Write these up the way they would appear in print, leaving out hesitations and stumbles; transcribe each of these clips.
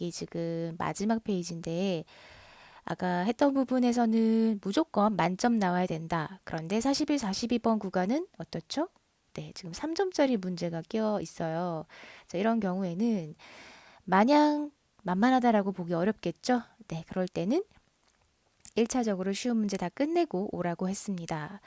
이 지금 마지막 페이지인데 아까 했던 부분에서는 무조건 만점 나와야 된다. 그런데 41, 42번 구간은 어떻죠? 네, 지금 3점짜리 문제가 끼어 있어요. 자, 이런 경우에는 마냥 만만하다라고 보기 어렵겠죠? 네, 그럴 때는 1차적으로 쉬운 문제 다 끝내고 오라고 했습니다.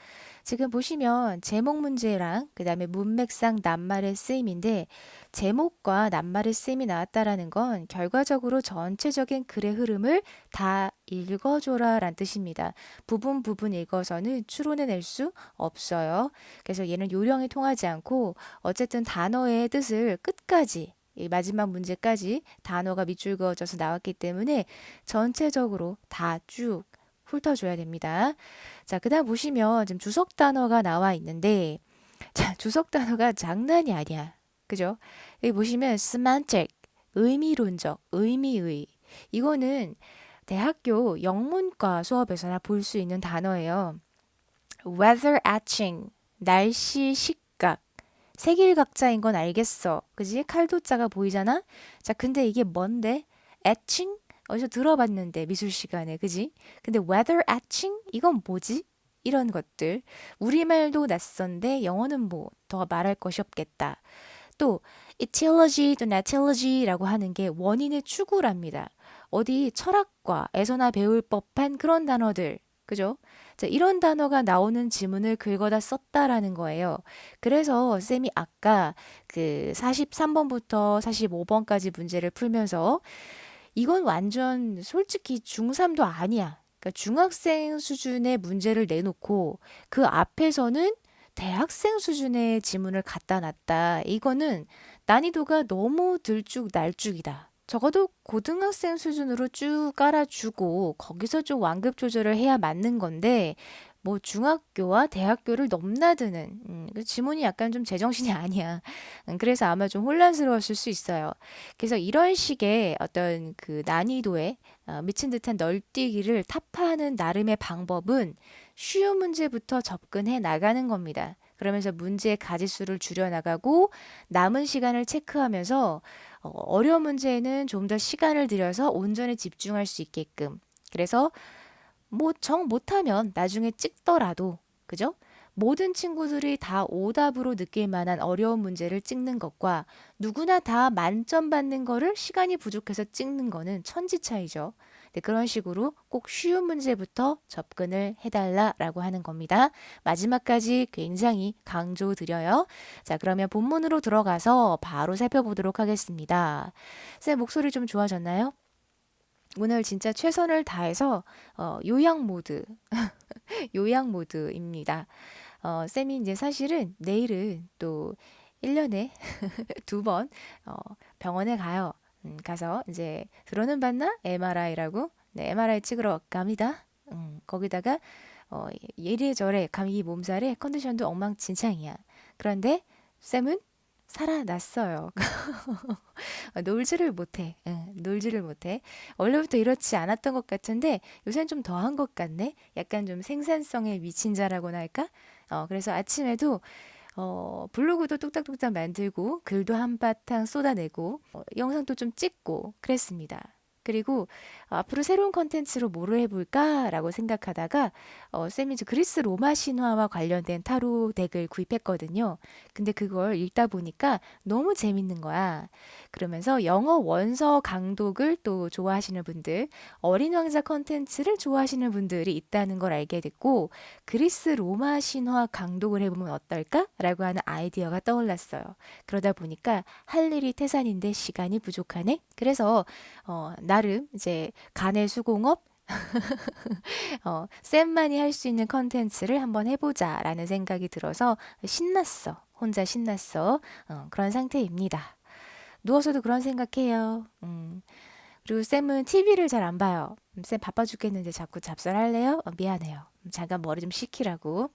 지금 보시면 제목 문제랑 그 다음에 문맥상 낱말의 쓰임인데 제목과 낱말의 쓰임이 나왔다라는 건 결과적으로 전체적인 글의 흐름을 다 읽어줘라 라는 뜻입니다. 부분 읽어서는 추론해낼 수 없어요. 그래서 얘는 요령이 통하지 않고 어쨌든 단어의 뜻을 끝까지 이 마지막 문제까지 단어가 밑줄 그어져서 나왔기 때문에 전체적으로 다쭉 훑어줘야 됩니다. 자, 그 다음 보시면 지금 주석 단어가 나와 있는데, 자, 주석 단어가 장난이 아니야. 그죠? 여기 보시면 semantic, 의미론적, 의미의. 이거는 대학교 영문과 수업에서나 볼 수 있는 단어예요. weather etching, 날씨 식각. 색일각자인 건 알겠어. 그지? 칼도자가 보이잖아? 자, 근데 이게 뭔데? etching? 어디서 들어봤는데, 미술 시간에. 그지? 근데 weather etching? 이건 뭐지? 이런 것들. 우리말도 낯선데 영어는 뭐 더 말할 것이 없겠다. 또 etiology 또 etiology라고 하는 게 원인의 추구랍니다. 어디 철학과에서나 배울 법한 그런 단어들. 그죠? 자, 이런 단어가 나오는 지문을 긁어다 썼다라는 거예요. 그래서 쌤이 아까 그 43번부터 45번까지 문제를 풀면서 이건 완전 솔직히 중3도 아니야. 그러니까 중학생 수준의 문제를 내놓고 그 앞에서는 대학생 수준의 지문을 갖다 놨다. 이거는 난이도가 너무 들쭉날쭉이다. 적어도 고등학생 수준으로 쭉 깔아주고 거기서 좀 완급 조절을 해야 맞는 건데 뭐 중학교와 대학교를 넘나드는 그 지문이 약간 좀 제정신이 아니야. 그래서 아마 좀 혼란스러웠을 수 있어요. 그래서 이런 식의 어떤 그 난이도에 미친 듯한 널뛰기를 타파하는 나름의 방법은 쉬운 문제부터 접근해 나가는 겁니다. 그러면서 문제의 가지수를 줄여나가고 남은 시간을 체크하면서 어려운 문제에는 좀 더 시간을 들여서 온전히 집중할 수 있게끔. 그래서 뭐 정 못하면 나중에 찍더라도, 그죠? 모든 친구들이 다 오답으로 느낄 만한 어려운 문제를 찍는 것과 누구나 다 만점 받는 거를 시간이 부족해서 찍는 거는 천지 차이죠. 네, 그런 식으로 꼭 쉬운 문제부터 접근을 해달라라고 하는 겁니다. 마지막까지 굉장히 강조드려요. 자, 그러면 본문으로 들어가서 바로 살펴보도록 하겠습니다. 쌤, 목소리 좀 좋아졌나요? 오늘 진짜 최선을 다해서 요약 모드, 요약 모드입니다. 쌤이 이제 사실은 내일은 또 1년에 2번 병원에 가요. 가서 이제 들어는 봤나? MRI라고. 네, MRI 찍으러 갑니다. 거기다가 이래저래 감기 몸살에 컨디션도 엉망진창이야. 그런데 쌤은 살아났어요. 놀지를 못해. 응, 놀지를 못해. 원래부터 이렇지 않았던 것 같은데 요새는 좀 더한 것 같네. 약간 좀 생산성에 미친 자라고나 할까? 그래서 아침에도 블로그도 뚝딱뚝딱 만들고 글도 한바탕 쏟아내고 영상도 좀 찍고 그랬습니다. 그리고 앞으로 새로운 컨텐츠로 뭐를 해볼까라고 생각하다가 쌤이 이제 그리스 로마 신화와 관련된 타로 덱을 구입했거든요. 근데 그걸 읽다 보니까 너무 재밌는 거야. 그러면서 영어 원서 강독을 또 좋아하시는 분들, 어린 왕자 컨텐츠를 좋아하시는 분들이 있다는 걸 알게 됐고 그리스 로마 신화 강독을 해보면 어떨까? 라고 하는 아이디어가 떠올랐어요. 그러다 보니까 할 일이 태산인데 시간이 부족하네. 그래서 나름 이제 간의 수공업 쌤만이 할 수 있는 컨텐츠를 한번 해보자라는 생각이 들어서 신났어. 혼자 신났어. 그런 상태입니다. 누워서도 그런 생각해요. 그리고 쌤은 TV를 잘 안 봐요. 쌤 바빠 죽겠는데 자꾸 잡설할래요? 미안해요. 잠깐 머리 좀 식히라고.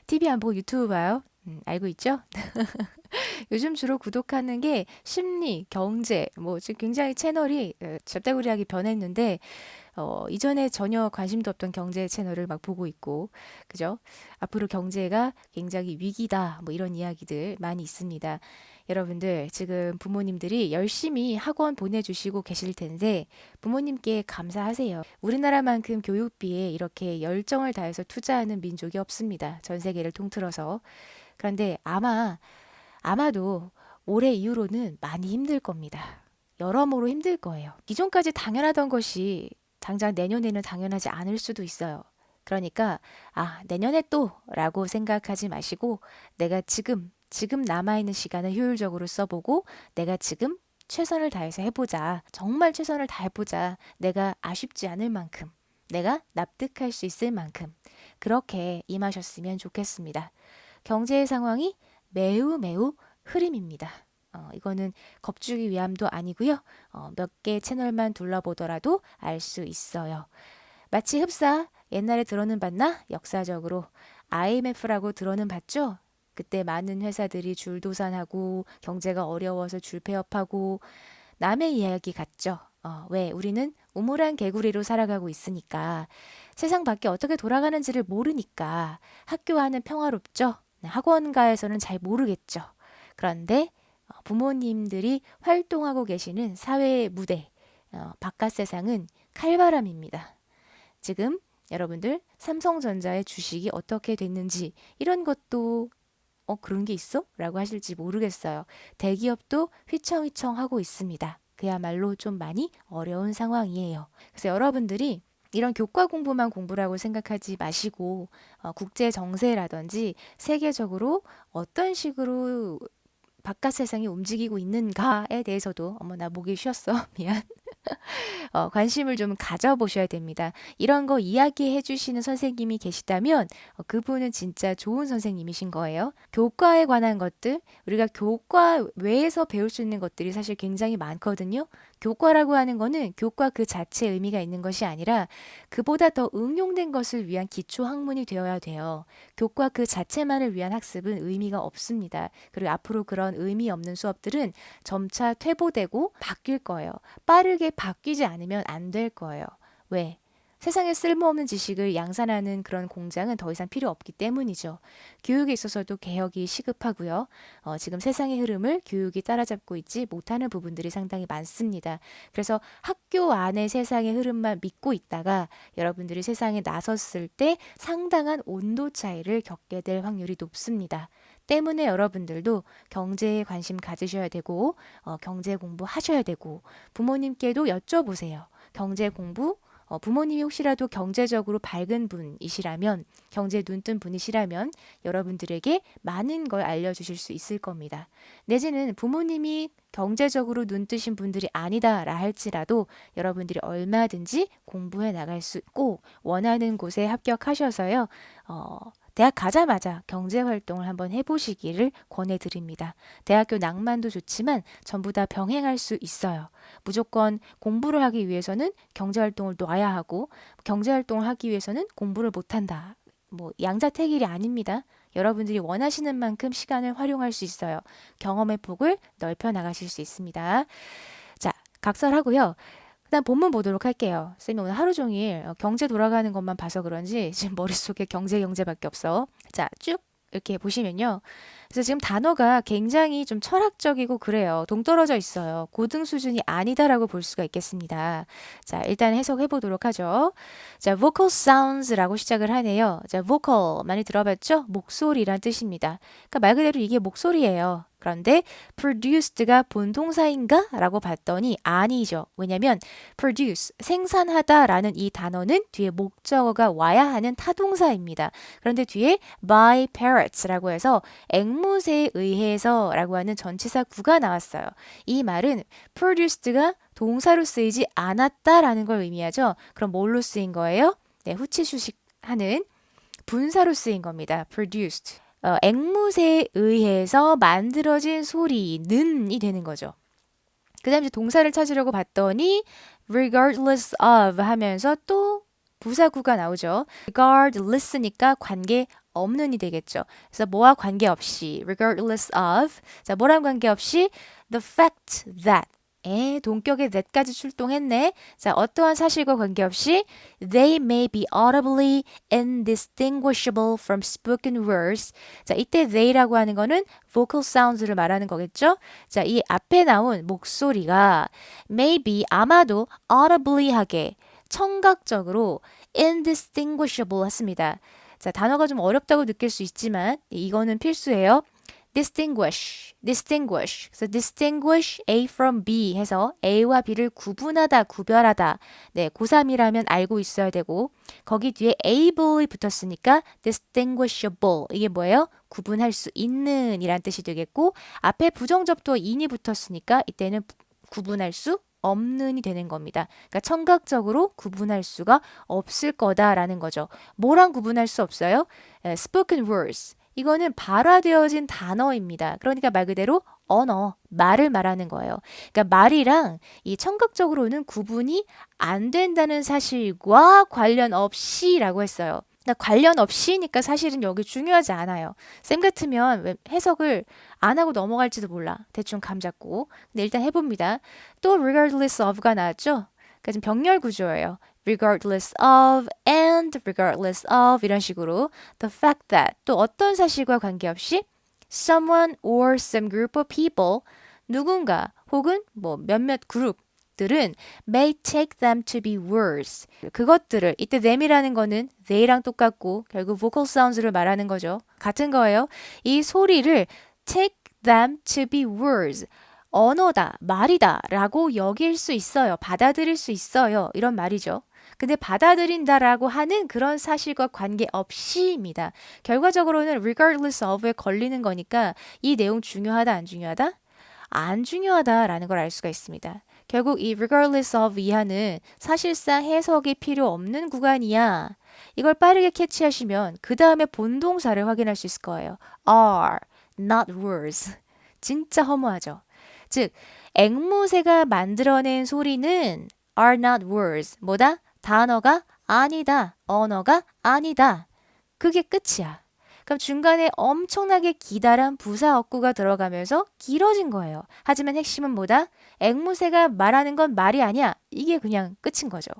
TV 안 보고 유튜브 봐요? 알고 있죠? 요즘 주로 구독하는 게 심리, 경제, 뭐 지금 굉장히 채널이 잡다구리하게 변했는데 이전에 전혀 관심도 없던 경제 채널을 막 보고 있고, 그죠? 앞으로 경제가 굉장히 위기다, 뭐 이런 이야기들 많이 있습니다. 여러분들 지금 부모님들이 열심히 학원 보내주시고 계실 텐데 부모님께 감사하세요. 우리나라만큼 교육비에 이렇게 열정을 다해서 투자하는 민족이 없습니다. 전 세계를 통틀어서. 그런데 아마도 올해 이후로는 많이 힘들 겁니다. 여러모로 힘들 거예요. 기존까지 당연하던 것이 당장 내년에는 당연하지 않을 수도 있어요. 그러니까 내년에 또 라고 생각하지 마시고 내가 지금 남아있는 시간을 효율적으로 써보고 내가 지금 최선을 다해서 해보자. 정말 최선을 다해보자. 내가 아쉽지 않을 만큼, 내가 납득할 수 있을 만큼 그렇게 임하셨으면 좋겠습니다. 경제의 상황이 매우 흐림입니다. 이거는 겁주기 위함도 아니고요. 몇 개 채널만 둘러보더라도 알 수 있어요. 마치 흡사 옛날에 들어는 봤나? 역사적으로 IMF라고 들어는 봤죠? 그때 많은 회사들이 줄도산하고 경제가 어려워서 줄폐업하고 남의 이야기 같죠? 왜? 우리는 우물안 개구리로 살아가고 있으니까 세상 밖에 어떻게 돌아가는지를 모르니까 학교 안은 평화롭죠? 학원가에서는 잘 모르겠죠. 그런데 부모님들이 활동하고 계시는 사회의 무대, 바깥 세상은 칼바람입니다. 지금 여러분들 삼성전자의 주식이 어떻게 됐는지 이런 것도 그런 게 있어? 라고 하실지 모르겠어요. 대기업도 휘청휘청 하고 있습니다. 그야말로 좀 많이 어려운 상황이에요. 그래서 여러분들이 이런 교과 공부만 공부라고 생각하지 마시고 국제 정세라든지 세계적으로 어떤 식으로 바깥 세상이 움직이고 있는가에 대해서도 나 목이 쉬었어. 미안. 관심을 좀 가져보셔야 됩니다. 이런 거 이야기해 주시는 선생님이 계시다면 그분은 진짜 좋은 선생님이신 거예요. 교과에 관한 것들, 우리가 교과 외에서 배울 수 있는 것들이 사실 굉장히 많거든요. 교과라고 하는 거는 교과 그 자체의 의미가 있는 것이 아니라 그보다 더 응용된 것을 위한 기초 학문이 되어야 돼요. 교과 그 자체만을 위한 학습은 의미가 없습니다. 그리고 앞으로 그런 의미 없는 수업들은 점차 퇴보되고 바뀔 거예요. 빠르게 바뀌지 않으면 안 될 거예요. 왜? 세상에 쓸모없는 지식을 양산하는 그런 공장은 더 이상 필요 없기 때문이죠. 교육에 있어서도 개혁이 시급하고요. 지금 세상의 흐름을 교육이 따라잡고 있지 못하는 부분들이 상당히 많습니다. 그래서 학교 안의 세상의 흐름만 믿고 있다가 여러분들이 세상에 나섰을 때 상당한 온도 차이를 겪게 될 확률이 높습니다. 때문에 여러분들도 경제에 관심 가지셔야 되고 경제 공부하셔야 되고 부모님께도 여쭤보세요. 경제 공부 부모님이 혹시라도 경제적으로 밝은 분이시라면 경제 눈뜬 분이시라면 여러분들에게 많은 걸 알려주실 수 있을 겁니다. 내지는 부모님이 경제적으로 눈뜨신 분들이 아니다라 할지라도 여러분들이 얼마든지 공부해 나갈 수 있고 원하는 곳에 합격하셔서요. 대학 가자마자 경제활동을 한번 해보시기를 권해드립니다. 대학교 낭만도 좋지만 전부 다 병행할 수 있어요. 무조건 공부를 하기 위해서는 경제활동을 놔야 하고 경제활동을 하기 위해서는 공부를 못한다. 양자택일이 아닙니다. 여러분들이 원하시는 만큼 시간을 활용할 수 있어요. 경험의 폭을 넓혀 나가실 수 있습니다. 자, 각설하고요. 그다음 본문 보도록 할게요. 쌤이 오늘 하루 종일 경제 돌아가는 것만 봐서 그런지 지금 머릿속에 경제밖에 없어. 자, 쭉 이렇게 보시면요. 그래서 지금 단어가 굉장히 좀 철학적이고 그래요. 동떨어져 있어요. 고등 수준이 아니다라고 볼 수가 있겠습니다. 자, 일단 해석해 보도록 하죠. 자, vocal sounds라고 시작을 하네요. 자, vocal 많이 들어봤죠? 목소리란 뜻입니다. 그러니까 말 그대로 이게 목소리예요. 그런데 produced가 본동사인가? 라고 봤더니 아니죠. 왜냐면 produce, 생산하다 라는 이 단어는 뒤에 목적어가 와야 하는 타동사입니다. 그런데 뒤에 by parrots라고 해서 앵무새에 의해서 라고 하는 전치사 구가 나왔어요. 이 말은 produced가 동사로 쓰이지 않았다라는 걸 의미하죠. 그럼 뭘로 쓰인 거예요? 네, 후치수식하는 분사로 쓰인 겁니다. produced. 앵무새에 의해서 만들어진 소리는이 되는 거죠. 그 다음에 동사를 찾으려고 봤더니 regardless of 하면서 또 부사구가 나오죠. regardless니까 관계 없는이 되겠죠. 그래서 뭐와 관계없이 regardless of 자 뭐랑 관계없이 the fact that 동격의 that까지 출동했네. 자, 어떠한 사실과 관계없이 they may be audibly indistinguishable from spoken words. 자, 이때 they라고 하는 거는 vocal sounds를 말하는 거겠죠? 자, 이 앞에 나온 목소리가 maybe 아마도 audibly하게 청각적으로 indistinguishable 했습니다. 자, 단어가 좀 어렵다고 느낄 수 있지만 이거는 필수예요. distinguish. 그래서 distinguish A from B 해서 A와 B를 구분하다, 구별하다. 네, 고3이라면 알고 있어야 되고 거기 뒤에 able이 붙었으니까 distinguishable. 이게 뭐예요? 구분할 수 있는 이란 뜻이 되겠고 앞에 부정접두어 in이 붙었으니까 이때는 구분할 수 없는이 되는 겁니다. 그러니까 청각적으로 구분할 수가 없을 거다라는 거죠. 뭐랑 구분할 수 없어요? spoken words. 이거는 발화되어진 단어입니다. 그러니까 말 그대로 언어, 말을 말하는 거예요. 그러니까 말이랑 이 청각적으로는 구분이 안 된다는 사실과 관련 없이라고 했어요. 그러니까 관련 없이니까 사실은 여기 중요하지 않아요. 쌤 같으면 해석을 안 하고 넘어갈지도 몰라. 대충 감 잡고. 근데 일단 해봅니다. 또 regardless of가 나왔죠? 그러니까 지금 병렬 구조예요. regardless of and regardless of 이런 식으로 the fact that 또 어떤 사실과 관계없이 someone or some group of people 누군가 혹은 뭐 몇몇 그룹들은 may take them to be worse. 그것들을 이때 them이라는 거는 they랑 똑같고 결국 vocal sounds를 말하는 거죠. 같은 거예요. 이 소리를 take them to be worse. 언어다, 말이다 라고 여길 수 있어요. 받아들일 수 있어요. 이런 말이죠. 근데 받아들인다라고 하는 그런 사실과 관계없이입니다. 결과적으로는 regardless of에 걸리는 거니까 이 내용 중요하다, 안 중요하다? 안 중요하다라는 걸 알 수가 있습니다. 결국 이 regardless of 이하는 사실상 해석이 필요 없는 구간이야. 이걸 빠르게 캐치하시면 그 다음에 본동사를 확인할 수 있을 거예요. are, not words. 진짜 허무하죠. 즉, 앵무새가 만들어낸 소리는 are not words. 뭐다? 단어가 아니다. 언어가 아니다. 그게 끝이야. 그럼 중간에 엄청나게 기다란 부사 어구가 들어가면서 길어진 거예요. 하지만 핵심은 뭐다? 앵무새가 말하는 건 말이 아니야. 이게 그냥 끝인 거죠.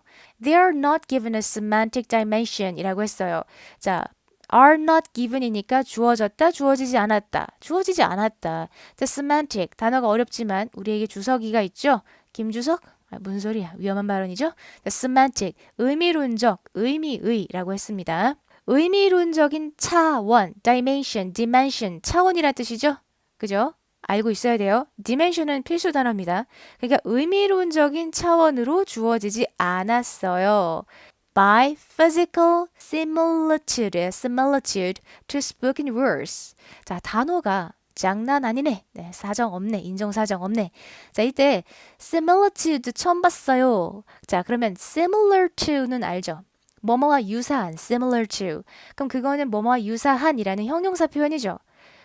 They are not given a semantic dimension 이라고 했어요. 자, are not given이니까 주어졌다, 주어지지 않았다. 주어지지 않았다. The semantic, 단어가 어렵지만 우리에게 주석이가 있죠? 김주석? 뭔 소리야? 위험한 발언이죠? The semantic, 의미론적, 의미의라고 했습니다. 의미론적인 차원, dimension, 차원이란 뜻이죠? 그죠? 알고 있어야 돼요. dimension은 필수 단어입니다. 그러니까 의미론적인 차원으로 주어지지 않았어요. by physical similitude to spoken words. 자, 단어가 장난 아니네. 네, 사정 없네. 인정사정 없네. 자, 이때 similitude 처음 봤어요. 자, 그러면 similar to는 알죠? 뭐뭐와 유사한, similar to. 그럼 그거는 뭐뭐와 유사한이라는 형용사 표현이죠.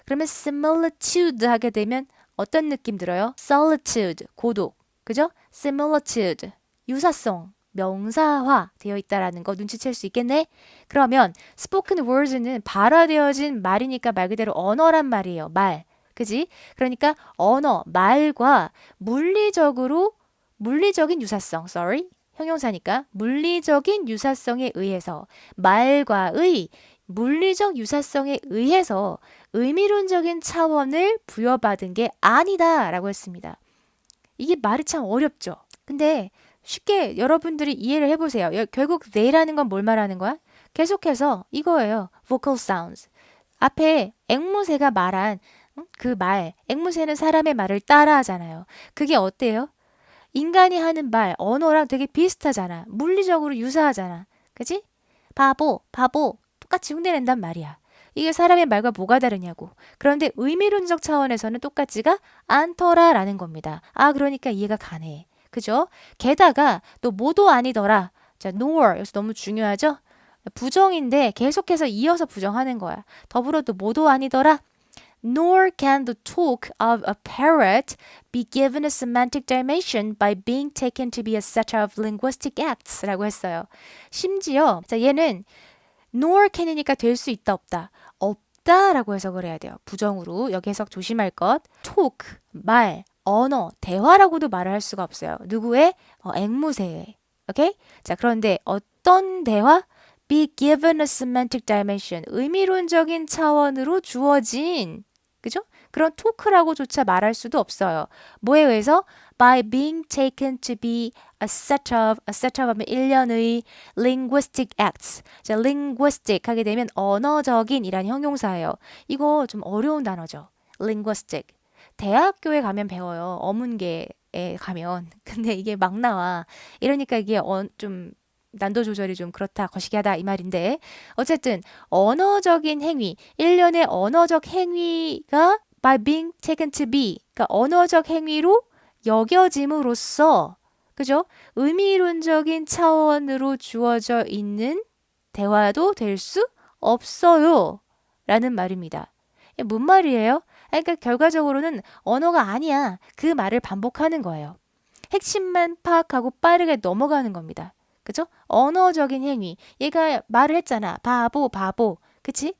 그러면 similitude 하게 되면 어떤 느낌 들어요? solitude, 고독. 그죠? similitude, 유사성, 명사화 되어 있다라는 거 눈치챌 수 있겠네? 그러면 spoken words는 발화되어진 말이니까 말 그대로 언어란 말이에요. 말. 그지? 그러니까 언어, 말과 물리적인 유사성, 형용사니까 물리적인 유사성에 의해서 말과의 물리적 유사성에 의해서 의미론적인 차원을 부여받은 게 아니다 라고 했습니다. 이게 말이 참 어렵죠. 근데 쉽게 여러분들이 이해를 해보세요. 결국 they라는 건 뭘 말하는 거야? 계속해서 이거예요. vocal sounds. 앞에 앵무새가 말한 그 말, 앵무새는 사람의 말을 따라하잖아요. 그게 어때요? 인간이 하는 말, 언어랑 되게 비슷하잖아. 물리적으로 유사하잖아. 그치? 바보, 똑같이 흉내낸단 말이야. 이게 사람의 말과 뭐가 다르냐고. 그런데 의미론적 차원에서는 똑같지가 않더라라는 겁니다. 아, 그러니까 이해가 가네. 그죠? 게다가 또 뭐도 아니더라. 자, nor 여기서 너무 중요하죠? 부정인데 계속해서 이어서 부정하는 거야. 더불어 또 뭐도 아니더라. Nor can the talk of a parrot be given a semantic dimension by being taken to be a set of linguistic acts 라고 했어요. 심지어 자, 얘는 nor can이니까 될 수 있다 없다. 없다라고 해석을 해야 돼요. 부정으로 여기 해석 조심할 것. talk, 말, 언어, 대화라고도 말을 할 수가 없어요. 누구의? 앵무새의. 오케이? 자, 그런데 어떤 대화? be given a semantic dimension. 의미론적인 차원으로 주어진, 그죠? 그런 토크라고조차 말할 수도 없어요. 뭐에 의해서? by being taken to be a set of 하면 일련의 linguistic acts. 자, linguistic 하게 되면 언어적인 이란 형용사예요. 이거 좀 어려운 단어죠. linguistic. 대학교에 가면 배워요. 어문계에 가면. 근데 이게 막 나와. 이러니까 이게 좀 난도 조절이 좀 그렇다, 거시기하다 이 말인데 어쨌든 언어적인 행위, 일련의 언어적 행위가 by being taken to be, 그러니까 언어적 행위로 여겨짐으로써 그죠? 의미론적인 차원으로 주어져 있는 대화도 될 수 없어요. 라는 말입니다. 이게 뭔 말이에요? 그러니까 결과적으로는 언어가 아니야. 그 말을 반복하는 거예요. 핵심만 파악하고 빠르게 넘어가는 겁니다. 그죠? 언어적인 행위. 얘가 말을 했잖아. 바보, 바보. 그치?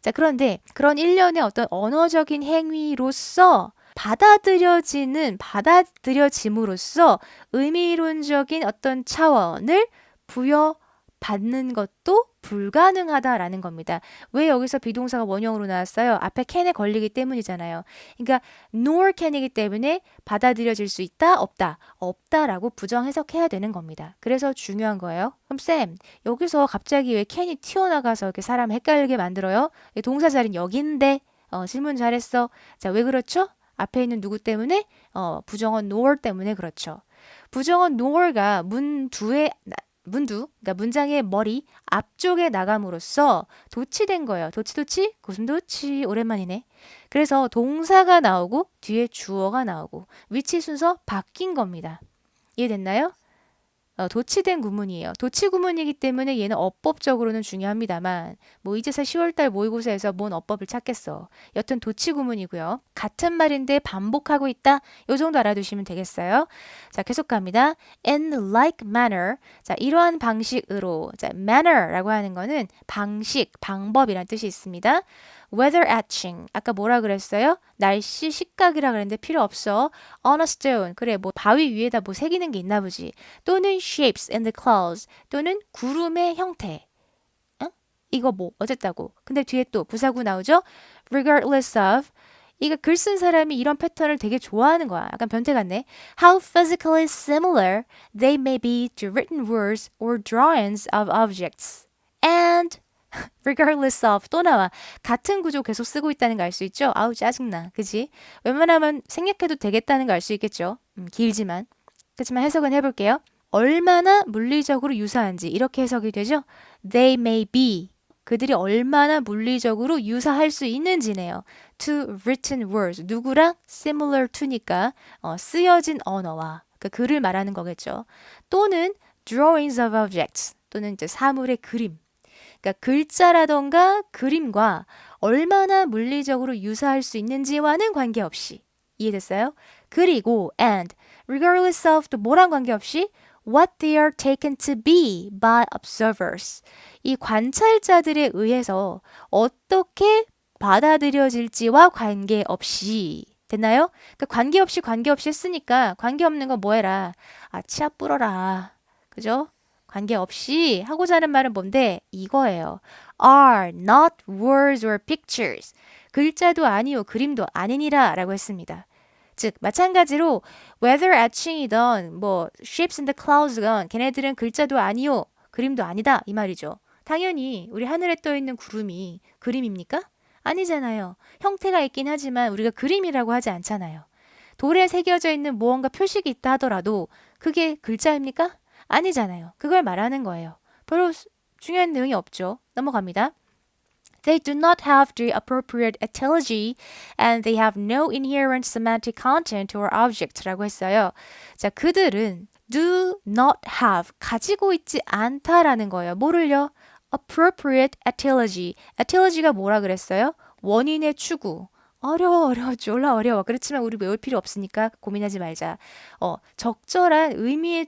자, 그런데 그런 일련의 어떤 언어적인 행위로서 받아들여짐으로써 의미론적인 어떤 차원을 부여받는 것도 불가능하다라는 겁니다. 왜 여기서 비동사가 원형으로 나왔어요? 앞에 can에 걸리기 때문이잖아요. 그러니까 nor can이기 때문에 받아들여질 수 있다, 없다. 없다라고 부정 해석해야 되는 겁니다. 그래서 중요한 거예요. 그럼 쌤, 여기서 갑자기 왜 can이 튀어나가서 이렇게 사람 헷갈리게 만들어요? 동사 자리는 여기인데 질문 잘했어. 자, 왜 그렇죠? 앞에 있는 누구 때문에? 부정어 nor 때문에 그렇죠. 부정어 nor가 그러니까 문장의 머리 앞쪽에 나감으로써 도치된 거예요. 도치, 고슴도치, 오랜만이네. 그래서 동사가 나오고 뒤에 주어가 나오고 위치 순서 바뀐 겁니다. 이해됐나요? 도치된 구문이에요. 도치 구문이기 때문에 얘는 어법적으로는 중요합니다만 뭐 이제서 10월달 모의고사에서 뭔 어법을 찾겠어. 여튼 도치 구문이고요. 같은 말인데 반복하고 있다. 요 정도 알아두시면 되겠어요. 자, 계속 갑니다. In like manner. 자, 이러한 방식으로. 자, manner라고 하는 거는 방식, 방법이란 뜻이 있습니다. weather etching. 아까 뭐라 그랬어요? 날씨 식각이라 그랬는데 필요 없어. on a stone. 그래, 뭐 바위 위에다 뭐 새기는 게 있나 보지. 또는 shapes in the clouds. 또는 구름의 형태. 어? 이거 뭐 어쨌다고. 근데 뒤에 또 부사구 나오죠? regardless of. 이거 글 쓴 사람이 이런 패턴을 되게 좋아하는 거야. 약간 변태 같네. How physically similar they may be to written words or drawings of objects. And regardless of 또 나와. 같은 구조 계속 쓰고 있다는 거 알 수 있죠? 아우 짜증나. 그지? 웬만하면 생략해도 되겠다는 거 알 수 있겠죠? 길지만. 그렇지만 해석은 해볼게요. 얼마나 물리적으로 유사한지 이렇게 해석이 되죠? They may be. 그들이 얼마나 물리적으로 유사할 수 있는지네요. To written words. 누구랑? similar to니까 쓰여진 언어와 그 글을 말하는 거겠죠. 또는 drawings of objects. 또는 이제 사물의 그림. 그러니까 글자라던가 그림과 얼마나 물리적으로 유사할 수 있는지와는 관계없이 이해됐어요? 그리고 and regardless of 또 뭐랑 관계없이 what they are taken to be by observers. 이 관찰자들에 의해서 어떻게 받아들여질지와 관계없이 됐나요? 그러니까 관계없이 했으니까 관계없는 거 뭐 해라? 아, 치아 뿌려라. 그죠? 관계없이 하고자 하는 말은 뭔데? 이거예요. are not words or pictures. 글자도 아니요, 그림도 아니니라 라고 했습니다. 즉, 마찬가지로 weather etching이던 뭐 shapes in the clouds건 걔네들은 글자도 아니요, 그림도 아니다 이 말이죠. 당연히 우리 하늘에 떠 있는 구름이 그림입니까? 아니잖아요. 형태가 있긴 하지만 우리가 그림이라고 하지 않잖아요. 돌에 새겨져 있는 무언가 표식이 있다 하더라도 그게 글자입니까? 아니잖아요. 그걸 말하는 거예요. 별로 중요한 내용이 없죠. 넘어갑니다. They do not have the appropriate etymology and they have no inherent semantic content or object라고 했어요. 자, 그들은 do not have 가지고 있지 않다라는 거예요. 뭐를요? appropriate etymology. etymology가 뭐라 그랬어요? 원인의 추구. 어려워, 졸라 어려워. 그렇지만 우리 외울 필요 없으니까 고민하지 말자. 적절한 의미의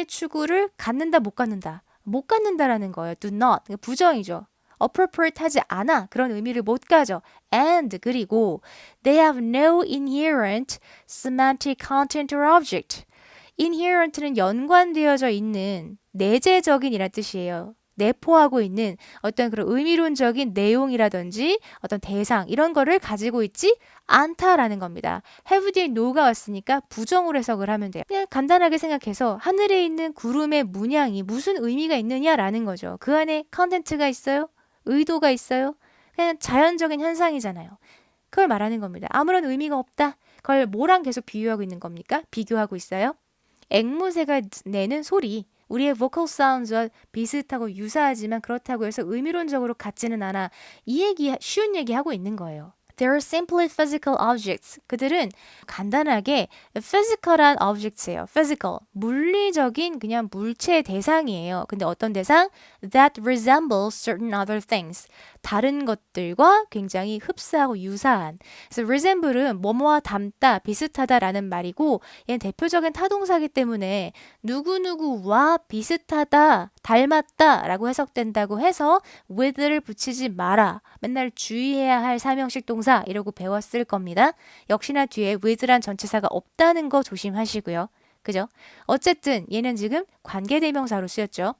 추구를 갖는다, 못 갖는다. 못 갖는다라는 거예요. do not. 부정이죠. appropriate 하지 않아. 그런 의미를 못 가져. And 그리고 they have no inherent semantic content or object. inherent는 연관되어져 있는 내재적인 이란 뜻이에요. 내포하고 있는 어떤 그런 의미론적인 내용이라든지 어떤 대상 이런 거를 가지고 있지 않다라는 겁니다. have 뒤에 no가 왔으니까 부정으로 해석을 하면 돼요. 그냥 간단하게 생각해서 하늘에 있는 구름의 문양이 무슨 의미가 있느냐라는 거죠. 그 안에 컨텐츠가 있어요? 의도가 있어요? 그냥 자연적인 현상이잖아요. 그걸 말하는 겁니다. 아무런 의미가 없다. 그걸 뭐랑 계속 비유하고 있는 겁니까? 비교하고 있어요. 앵무새가 내는 소리, 우리의 vocal sounds와 비슷하고 유사하지만 그렇다고 해서 의미론적으로 같지는 않아. 이 얘기, 쉬운 얘기 하고 있는 거예요. They're simply physical objects. 그들은 간단하게 physical한 objects예요. physical, 물리적인 그냥 물체의 대상이에요. 근데 어떤 대상? That resembles certain other things. 다른 것들과 굉장히 흡사하고 유사한. 그래서 resemble은 뭐뭐와 닮다, 비슷하다라는 말이고 얘는 대표적인 타동사이기 때문에 누구누구와 비슷하다, 닮았다라고 해석된다고 해서 with를 붙이지 마라. 맨날 주의해야 할 사명식 동사 이러고 배웠을 겁니다. 역시나 뒤에 with란 전치사가 없다는 거 조심하시고요. 그죠? 어쨌든 얘는 지금 관계대명사로 쓰였죠.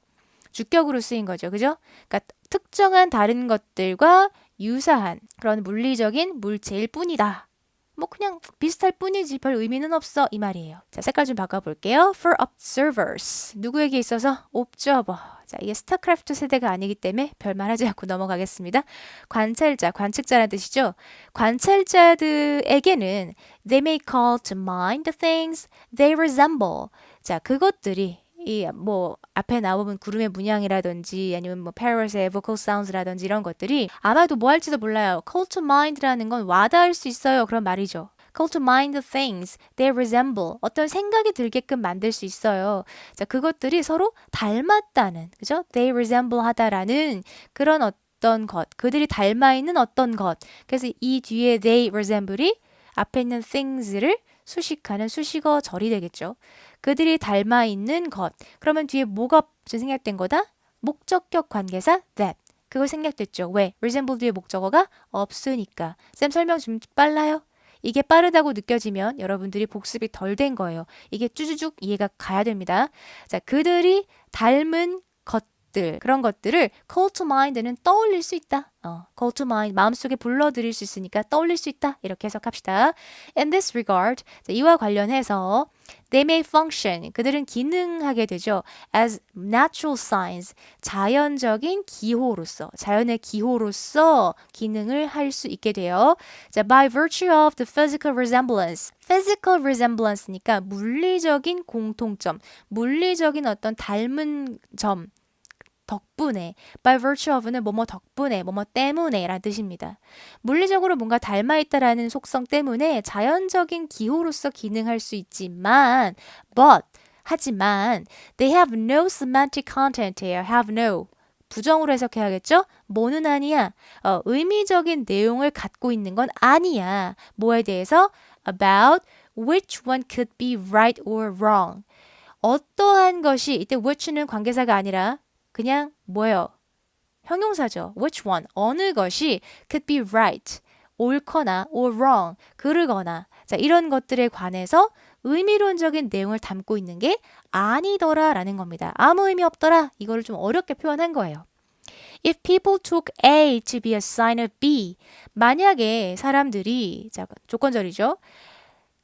주격으로 쓰인 거죠. 그죠? 그러니까 특정한 다른 것들과 유사한 그런 물리적인 물체일 뿐이다. 뭐 그냥 비슷할 뿐이지 별 의미는 없어 이 말이에요. 자, 색깔 좀 바꿔볼게요. For observers. 누구에게 있어서? observer. 자, 이게 스타크래프트 세대가 아니기 때문에 별말 하지 않고 넘어가겠습니다. 관찰자, 관측자라는 뜻이죠. 관찰자들에게는 they may call to mind the things they resemble. 자, 그것들이 이 뭐 앞에 나오는 구름의 문양이라든지 아니면 뭐 parrot의 vocal sounds라든지 이런 것들이 아마도 뭐 할지도 몰라요. call to mind라는 건 와닿을 수 있어요. 그런 말이죠. call to mind the things they resemble. 어떤 생각이 들게끔 만들 수 있어요. 자, 그것들이 서로 닮았다는, 그죠? they resemble 하다라는 그런 어떤 것, 그들이 닮아 있는 어떤 것. 그래서 이 뒤에 they resemble이 앞에 있는 things를 수식하는 수식어 절이 되겠죠. 그들이 닮아 있는 것. 그러면 뒤에 뭐가 생략된 거다? 목적격 관계사 that. 그거 생략됐죠. 왜? resemble 뒤에 목적어가 없으니까. 쌤 설명 좀 빨라요? 이게 빠르다고 느껴지면 여러분들이 복습이 덜 된 거예요. 이게 쭈쭈쭉 이해가 가야 됩니다. 자, 그들이 닮은 것들, 그런 것들을 call to mind는 떠올릴 수 있다. call to mind, 마음속에 불러들일 수 있으니까 떠올릴 수 있다. 이렇게 해석합시다. In this regard, 자, 이와 관련해서 they may function, 그들은 기능하게 되죠. as natural signs, 자연적인 기호로서, 자연의 기호로서 기능을 할 수 있게 돼요. 자, by virtue of the physical resemblance. physical resemblance니까 물리적인 공통점, 물리적인 어떤 닮은 점, 덕분에, by virtue of는 뭐뭐 덕분에, 뭐뭐 때문에 라는 뜻입니다. 물리적으로 뭔가 닮아있다라는 속성 때문에 자연적인 기호로서 기능할 수 있지만, 하지만, they have no semantic content예요. have no. 부정으로 해석해야겠죠? 뭐는 아니야. 의미적인 내용을 갖고 있는 건 아니야. 뭐에 대해서? about which one could be right or wrong. 어떠한 것이, 이때 which는 관계사가 아니라 그냥 뭐예요? 형용사죠. which one, 어느 것이 could be right, 옳거나 or wrong, 그르거나 자, 이런 것들에 관해서 의미론적인 내용을 담고 있는 게 아니더라 라는 겁니다. 아무 의미 없더라. 이거를 좀 어렵게 표현한 거예요. If people took A to be a sign of B, 만약에 사람들이, 자, 조건절이죠.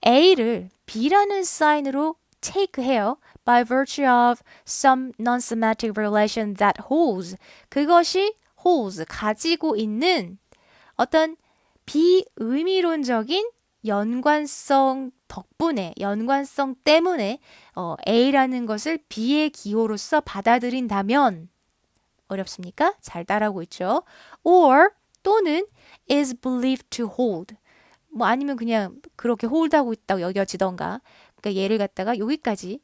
A를 B라는 사인으로 take해요. by virtue of some non-semantic relation that holds. 그것이 holds, 가지고 있는 어떤 비의미론적인 연관성 덕분에, 연관성 때문에 A라는 것을 B의 기호로서 받아들인다면 어렵습니까? 잘 따라오고 있죠. or 또는 is believed to hold. 뭐 아니면 그냥 그렇게 홀드하고 있다고 여겨지던가. 그러니까 얘를 갖다가 여기까지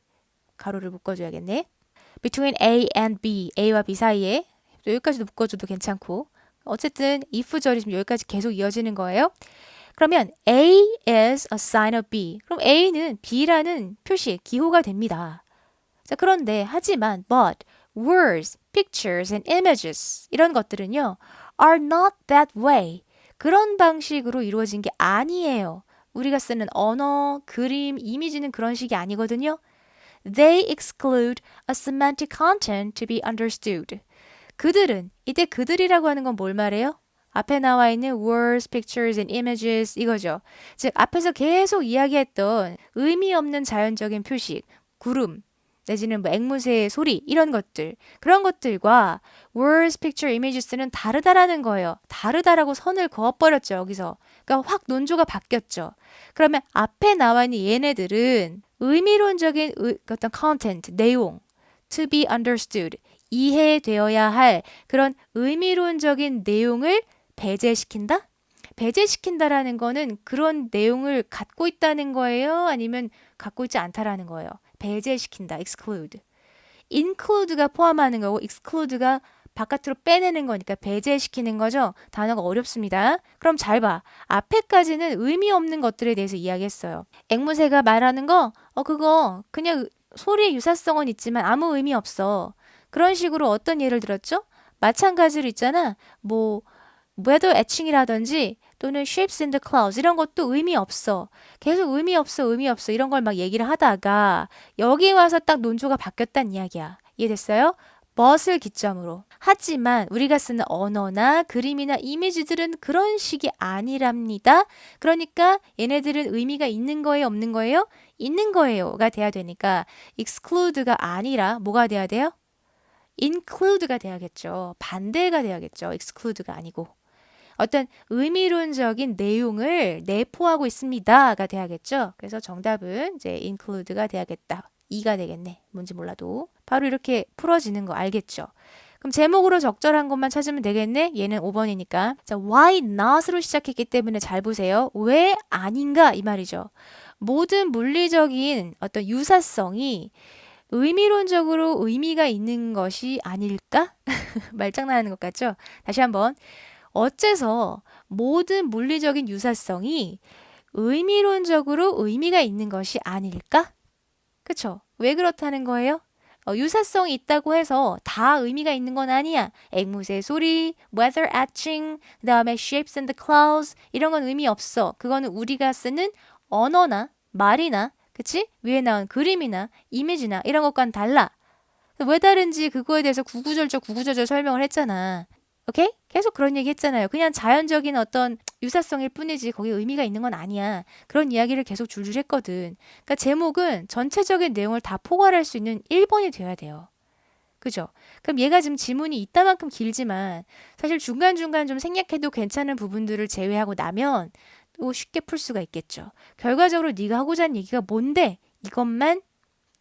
가로를 묶어줘야겠네. Between A and B, A와 B 사이에 여기까지도 묶어줘도 괜찮고 어쨌든 if절이 지금 여기까지 계속 이어지는 거예요. 그러면 A is a sign of B. 그럼 A는 B라는 표시, 기호가 됩니다. 자, 그런데 하지만 but words, pictures, and images 이런 것들은요, are not that way. 그런 방식으로 이루어진 게 아니에요. 우리가 쓰는 언어, 그림, 이미지는 그런 식이 아니거든요. They exclude a semantic content to be understood. 그들은, 이때 그들이라고 하는 건 뭘 말해요? 앞에 나와 있는 words, pictures, and images 이거죠. 즉 앞에서 계속 이야기했던 의미 없는 자연적인 표식, 구름, 내지는 뭐 앵무새의 소리 이런 것들, 그런 것들과 words, picture, images는 다르다라는 거예요. 다르다라고 선을 그어버렸죠, 여기서. 그러니까 확 논조가 바뀌었죠. 그러면 앞에 나와 있는 얘네들은 의미론적인 어떤 content, 내용, to be understood, 이해되어야 할 그런 의미론적인 내용을 배제시킨다? 배제시킨다라는 거는 그런 내용을 갖고 있다는 거예요? 아니면 갖고 있지 않다라는 거예요? 배제시킨다, exclude. include가 포함하는 거고 exclude가 바깥으로 빼내는 거니까 배제시키는 거죠. 단어가 어렵습니다. 그럼 잘 봐. 앞에까지는 의미 없는 것들에 대해서 이야기했어요. 앵무새가 말하는 거, 그거 그냥 소리의 유사성은 있지만 아무 의미 없어. 그런 식으로 어떤 예를 들었죠? 마찬가지로 있잖아. 뭐 weather etching이라든지 또는 shapes in the clouds 이런 것도 의미 없어. 계속 의미 없어, 의미 없어 이런 걸 막 얘기를 하다가 여기 와서 딱 논조가 바뀌었다는 이야기야. 이해됐어요? but을 기점으로. 하지만 우리가 쓰는 언어나 그림이나 이미지들은 그런 식이 아니랍니다. 그러니까 얘네들은 의미가 있는 거예요, 없는 거예요? 있는 거예요가 돼야 되니까 exclude가 아니라 뭐가 돼야 돼요? include가 돼야겠죠. 반대가 돼야겠죠. exclude가 아니고. 어떤 의미론적인 내용을 내포하고 있습니다가 돼야겠죠. 그래서 정답은 이제 include가 돼야겠다. 2가 되겠네. 뭔지 몰라도. 바로 이렇게 풀어지는 거 알겠죠? 그럼 제목으로 적절한 것만 찾으면 되겠네. 얘는 5번이니까. 자, why not으로 시작했기 때문에 잘 보세요. 왜 아닌가 이 말이죠. 모든 물리적인 어떤 유사성이 의미론적으로 의미가 있는 것이 아닐까? 말장난하는 것 같죠? 다시 한번. 어째서 모든 물리적인 유사성이 의미론적으로 의미가 있는 것이 아닐까? 그쵸? 왜 그렇다는 거예요? 유사성이 있다고 해서 다 의미가 있는 건 아니야. 앵무새 소리, weather etching, 그 다음에 shapes in the clouds 이런 건 의미 없어. 그거는 우리가 쓰는 언어나 말이나 그치? 위에 나온 그림이나 이미지나 이런 것과는 달라. 왜 다른지 그거에 대해서 구구절절 설명을 했잖아. 오케이? 계속 그런 얘기 했잖아요. 그냥 자연적인 어떤 유사성일 뿐이지 거기에 의미가 있는 건 아니야. 그런 이야기를 계속 줄줄 했거든. 그러니까 제목은 전체적인 내용을 다 포괄할 수 있는 1번이 되어야 돼요. 그죠? 그럼 얘가 지금 지문이 이따만큼 길지만 사실 중간중간 좀 생략해도 괜찮은 부분들을 제외하고 나면 또 쉽게 풀 수가 있겠죠. 결과적으로 네가 하고자 하는 얘기가 뭔데 이것만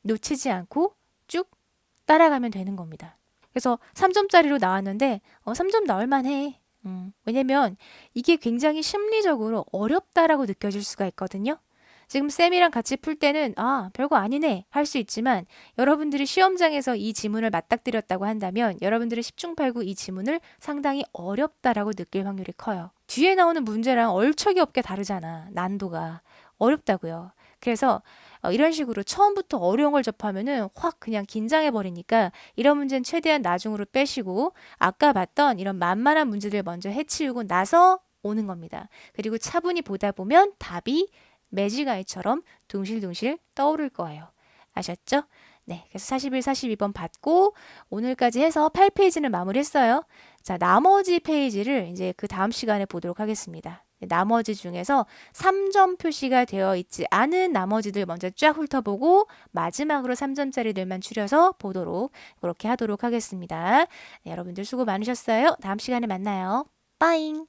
놓치지 않고 쭉 따라가면 되는 겁니다. 그래서 3점짜리로 나왔는데 3점 나올 만해. 왜냐면 이게 굉장히 심리적으로 어렵다라고 느껴질 수가 있거든요. 지금 쌤이랑 같이 풀 때는 별거 아니네 할 수 있지만 여러분들이 시험장에서 이 지문을 맞닥뜨렸다고 한다면 여러분들이 10중 8구 이 지문을 상당히 어렵다라고 느낄 확률이 커요. 뒤에 나오는 문제랑 얼척이 없게 다르잖아. 난도가. 어렵다고요. 그래서 이런 식으로 처음부터 어려운 걸 접하면은 확 그냥 긴장해 버리니까 이런 문제는 최대한 나중으로 빼시고 아까 봤던 이런 만만한 문제들 먼저 해치우고 나서 오는 겁니다. 그리고 차분히 보다 보면 답이 매직아이처럼 둥실둥실 떠오를 거예요. 아셨죠? 네, 그래서 41, 42번 받고 오늘까지 해서 8페이지는 마무리했어요. 자, 나머지 페이지를 이제 그 다음 시간에 보도록 하겠습니다. 나머지 중에서 3점 표시가 되어 있지 않은 나머지들 먼저 쫙 훑어보고 마지막으로 3점짜리들만 추려서 보도록 그렇게 하도록 하겠습니다. 네, 여러분들 수고 많으셨어요. 다음 시간에 만나요. 빠잉!